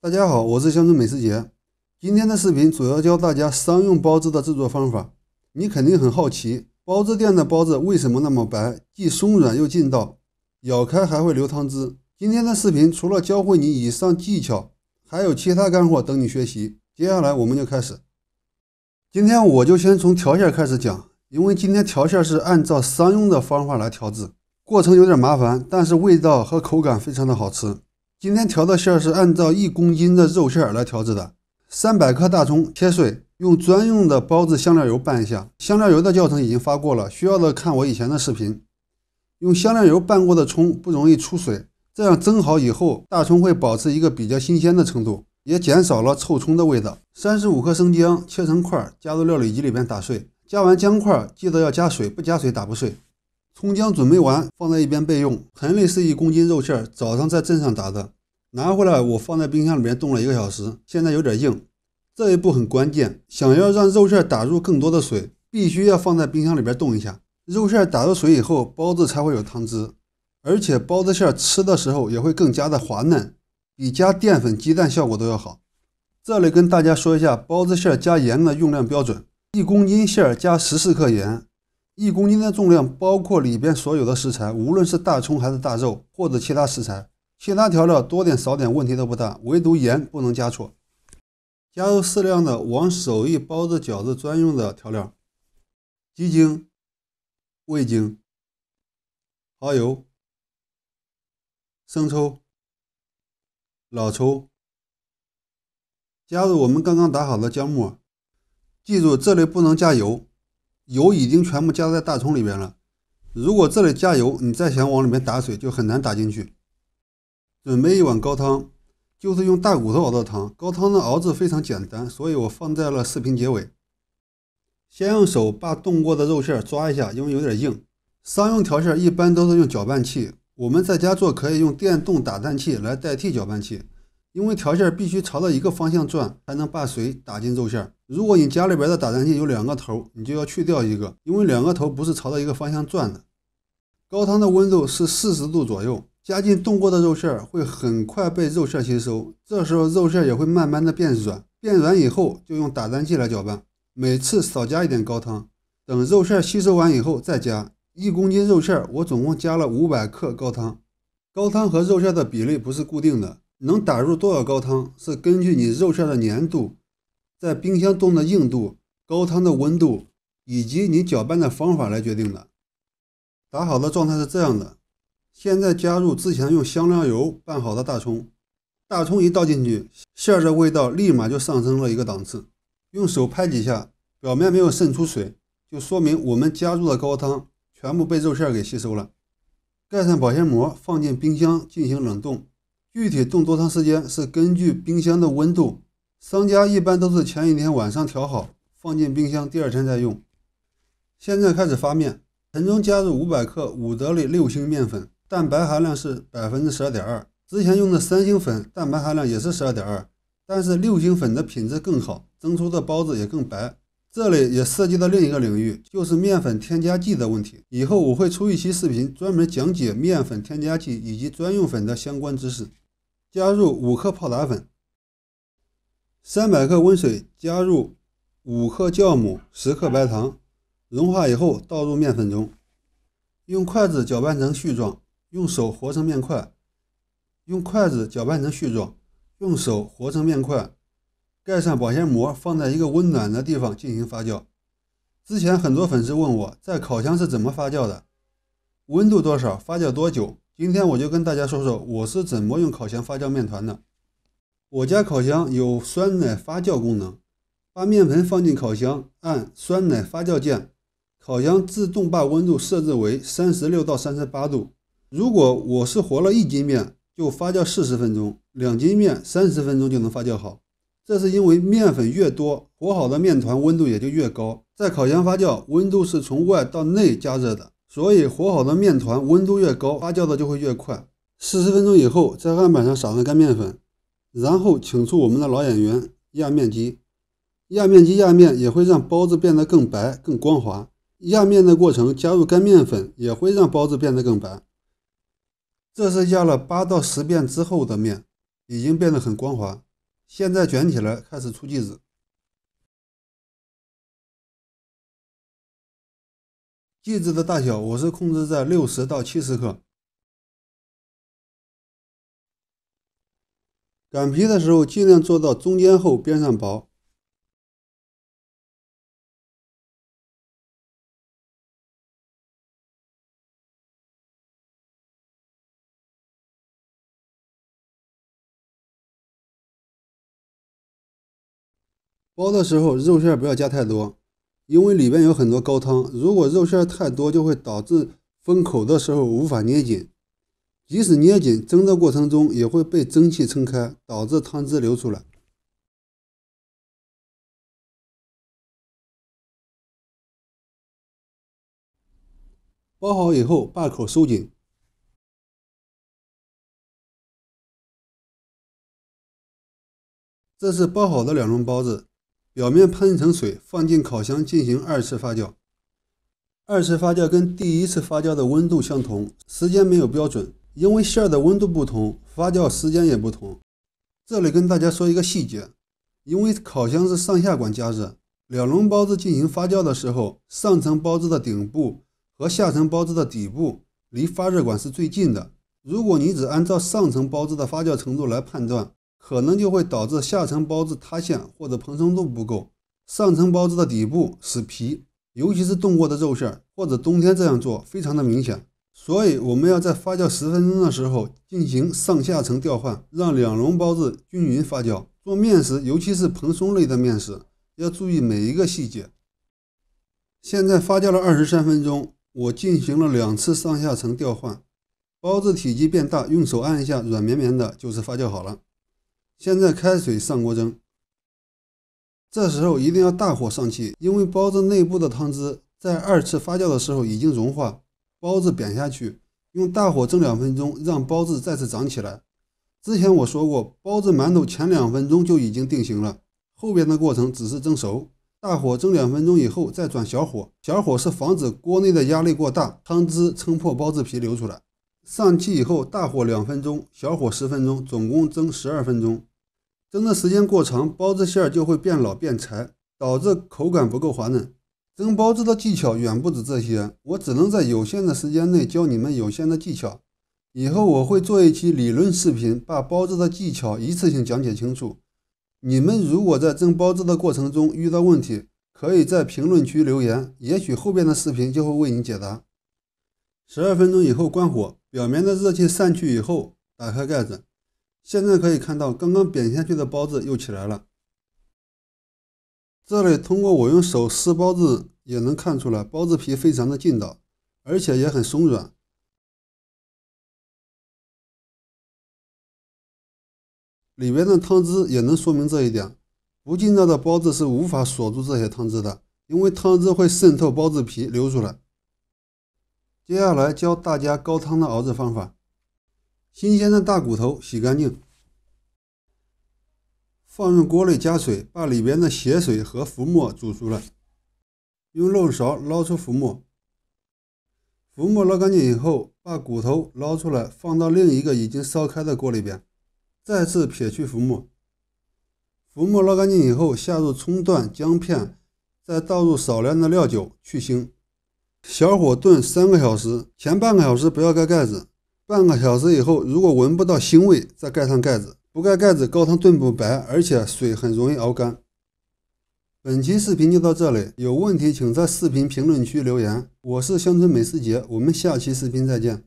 大家好，我是乡村美食节。今天的视频主要教大家商用包子的制作方法。你肯定很好奇，包子店的包子为什么那么白，既松软又劲道，咬开还会流汤汁。今天的视频除了教会你以上技巧，还有其他干货等你学习。接下来我们就开始。今天我就先从调馅开始讲，因为今天调馅是按照商用的方法来调制，过程有点麻烦，但是味道和口感非常的好吃。今天调的馅是按照1公斤的肉馅来调制的。300克大葱切碎，用专用的包子香料油拌一下。香料油的教程已经发过了，需要的看我以前的视频。用香料油拌过的葱不容易出水，这样蒸好以后，大葱会保持一个比较新鲜的程度，也减少了臭葱的味道。35克生姜切成块，加入料理机里边打碎。加完姜块记得要加水，不加水打不碎。葱姜准备完，放在一边备用。盆里是1公斤肉馅，早上在镇上打的，拿回来我放在冰箱里面冻了1个小时，现在有点硬。这一步很关键，想要让肉馅打入更多的水，必须要放在冰箱里边冻一下。肉馅打入水以后，包子才会有汤汁，而且包子馅吃的时候也会更加的滑嫩，比加淀粉、鸡蛋效果都要好。这里跟大家说一下包子馅加盐的用量标准：1公斤馅加14克盐。1公斤的重量包括里边所有的食材，无论是大葱还是大肉或者其他食材，其他调料多点少点问题都不大，唯独盐不能加错。加入适量的王手艺包子饺子专用的调料：鸡精、味精、蚝油、生抽、老抽。加入我们刚刚打好的姜末，记住这里不能加油，油已经全部加在大葱里边了。如果这里加油，你再想往里面打水就很难打进去。准备1碗高汤，就是用大骨头熬的汤，高汤的熬制非常简单，所以我放在了视频结尾。先用手把冻过的肉馅抓一下，因为有点硬。商用调馅一般都是用搅拌器，我们在家做可以用电动打蛋器来代替搅拌器，因为调馅必须朝着一个方向转，才能把水打进肉馅。如果你家里边的打蛋器有2个头，你就要去掉一个，因为2个头不是朝着一个方向转的。高汤的温度是40度左右，加进冻过的肉馅会很快被肉馅吸收，这时候肉馅也会慢慢的变软，变软以后就用打蛋器来搅拌，每次少加一点高汤，等肉馅吸收完以后再加。1公斤肉馅我总共加了500克高汤。高汤和肉馅的比例不是固定的，能打入多少高汤是根据你肉馅的粘度、在冰箱冻的硬度、高汤的温度以及你搅拌的方法来决定的。打好的状态是这样的，现在加入之前用香料油拌好的大葱，大葱一倒进去，馅的味道立马就上升了1个档次。用手拍几下，表面没有渗出水，就说明我们加入的高汤全部被肉馅给吸收了。盖上保鲜膜，放进冰箱进行冷冻。具体冻多长时间是根据冰箱的温度，商家一般都是前一天晚上调好，放进冰箱，第2天再用。现在开始发面，盆中加入500克伍德里6星面粉，蛋白含量是 12.2%。之前用的3星粉蛋白含量也是 12.2%， 但是6星粉的品质更好，蒸出的包子也更白。这里也涉及到另一个领域，就是面粉添加剂的问题。以后我会出一期视频专门讲解面粉添加剂以及专用粉的相关知识。加入5克泡打粉，300克温水，加入5克酵母，10克白糖，融化以后倒入面粉中，用筷子搅拌成絮状，用手和成面块。用筷子搅拌成絮状，用手和成面块。盖上保鲜膜，放在一个温暖的地方进行发酵。之前很多粉丝问我在烤箱是怎么发酵的，温度多少，发酵多久。今天我就跟大家说说我是怎么用烤箱发酵面团的。我家烤箱有酸奶发酵功能，把面盆放进烤箱，按酸奶发酵键，烤箱自动把温度设置为36到38度。如果我是和了1斤面，就发酵40分钟，2斤面30分钟就能发酵好。这是因为面粉越多，和好的面团温度也就越高。在烤箱发酵，温度是从外到内加热的，所以和好的面团温度越高，发酵的就会越快。40分钟以后，在案板上撒上干面粉，然后请出我们的老演员压面机。压面机压面也会让包子变得更白、更光滑。压面的过程加入干面粉也会让包子变得更白。这是压了8到10遍之后的面，已经变得很光滑。现在卷起来开始出剂子。剂子的大小我是控制在60到70克。擀皮的时候尽量做到中间厚边上薄。包的时候肉馅不要加太多，因为里边有很多高汤，如果肉馅太多就会导致封口的时候无法捏紧，即使捏紧，蒸的过程中也会被蒸汽撑开，导致汤汁流出来。包好以后把口收紧。这是包好的2笼包子，表面喷成水，放进烤箱进行2次发酵。2次发酵跟第1次发酵的温度相同，时间没有标准，因为馅的温度不同，发酵时间也不同。这里跟大家说一个细节，因为烤箱是上下管加热，2笼包子进行发酵的时候，上层包子的顶部和下层包子的底部离发热管是最近的。如果你只按照上层包子的发酵程度来判断，可能就会导致下层包子塌陷或者蓬松度不够，上层包子的底部死皮，尤其是冻过的肉馅，或者冬天这样做非常的明显。所以我们要在发酵10分钟的时候进行上下层调换，让2笼包子均匀发酵。做面食，尤其是蓬松类的面食，要注意每一个细节。现在发酵了23分钟，我进行了2次上下层调换，包子体积变大，用手按一下，软绵绵的，就是发酵好了。现在开水上锅蒸，这时候一定要大火上气，因为包子内部的汤汁在2次发酵的时候已经融化，包子扁下去，用大火蒸2分钟，让包子再次长起来。之前我说过，包子馒头前2分钟就已经定型了，后边的过程只是蒸熟。大火蒸2分钟以后再转小火，小火是防止锅内的压力过大，汤汁撑破包子皮流出来。上气以后大火2分钟，小火10分钟，总共蒸12分钟。蒸的时间过长，包子馅就会变老变柴，导致口感不够滑嫩。蒸包子的技巧远不止这些，我只能在有限的时间内教你们有限的技巧。以后我会做一期理论视频，把包子的技巧一次性讲解清楚。你们如果在蒸包子的过程中遇到问题，可以在评论区留言，也许后边的视频就会为你解答。12分钟以后关火，表面的热气散去以后，打开盖子。现在可以看到刚刚扁下去的包子又起来了。这里通过我用手撕包子也能看出来，包子皮非常的劲道，而且也很松软。里边的汤汁也能说明这一点，不劲道的包子是无法锁住这些汤汁的，因为汤汁会渗透包子皮流出来。接下来教大家高汤的熬制方法。新鲜的大骨头洗干净，放入锅里加水，把里边的血水和浮沫煮出来，用漏勺捞出浮沫。浮沫捞干净以后，把骨头捞出来，放到另一个已经烧开的锅里边，再次撇去浮沫。浮沫捞干净以后，下入葱段、姜片，再倒入少量的料酒去腥，小火炖3个小时，前半个小时不要盖盖子。半个小时以后，如果闻不到腥味，再盖上盖子。不盖盖子，高汤炖不白，而且水很容易熬干。本期视频就到这里，有问题请在视频评论区留言。我是乡村美食节，我们下期视频再见。